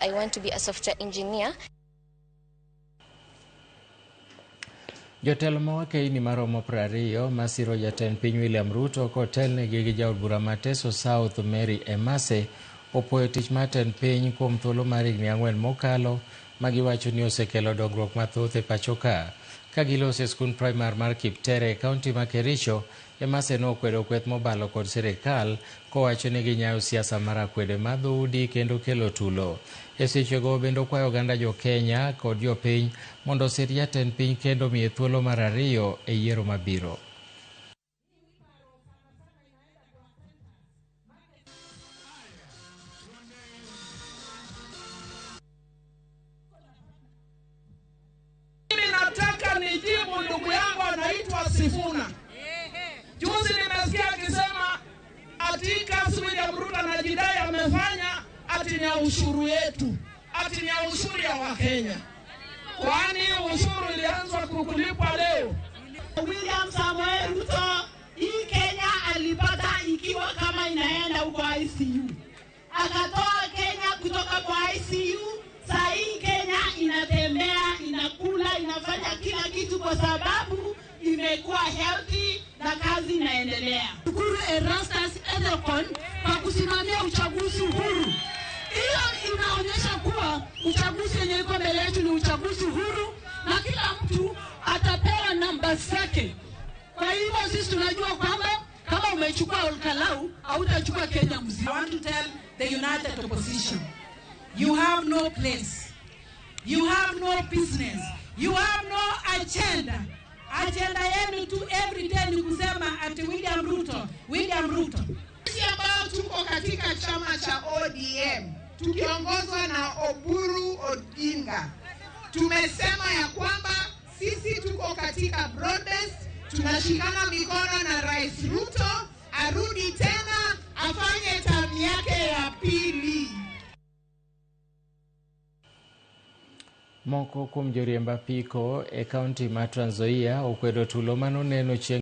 I want to be a software engineer. Jotelo mawake ni maromo 20 masiro jatend piny William Ruto kotelne gi jaod bura Mateso South Mary Emase opoyo tich mar tend piny kuom thuolo mar higni 4 mokalo magiwacho ni osekelo dongruok mathoth e pacho ka. Ka gilose skund primar mar Kiptere kaunti ma Kericho, Emase nokwedo kweth mobalo kod sirikal kowacho ni ginyayo siasa mar akwede madhudi kendo kelo tulo. E sechego bende okwayo oganda jo Kenya kod jopiny mondo osir jatend piny kendo miye thuolo mar 2 e yiero mabiro. Nataka nijibu ndugu yangu anaitwa Sifuna. Juzi nimesikia akisema ati Kassim William Ruto anajidai amefanya ati ni ushuru yetu, ati ni ushuru ya Wakenya. Kwani ushuru ilianza kulipwa leo? William Samoei Ruto hii Kenya alipata ikiwa kama inaenda huko ICU. Akatoa Kenya kutoka kwa ICU, saa hii Kenya inatembea, inakula, inafanya kila kitu kwa sababu imekuwa healthy na kazi inaendelea. Shukuru Erastus Ethekon kwa kusimamia uchaguzi huru. Hiyo inaonyesha kuwa uchaguzi yenye iko mbele yetu ni uchaguzi huru na kila mtu atapewa namba zake. Kwa hivyo sisi tunajua kwamba kama umechukua Olkalau hautachukua Kenya mzima. I want to tell the united opposition, you have no place, you have no business, you have no agenda. Agenda yenu tu every day ni kusema ati William Ruto, William Ruto. Sisi ambao tuko katika chama cha ODM tukiongozwa na Oburu Odinga tumesema ya kwamba sisi tuko katika broadbase, tunashikana mikono na Rais Ruto arudi tena afanye term yake ya pili. Moko kuom joriemb apiko e kaunti ma Trans Nzoia okwedo tulo manoneno chieng'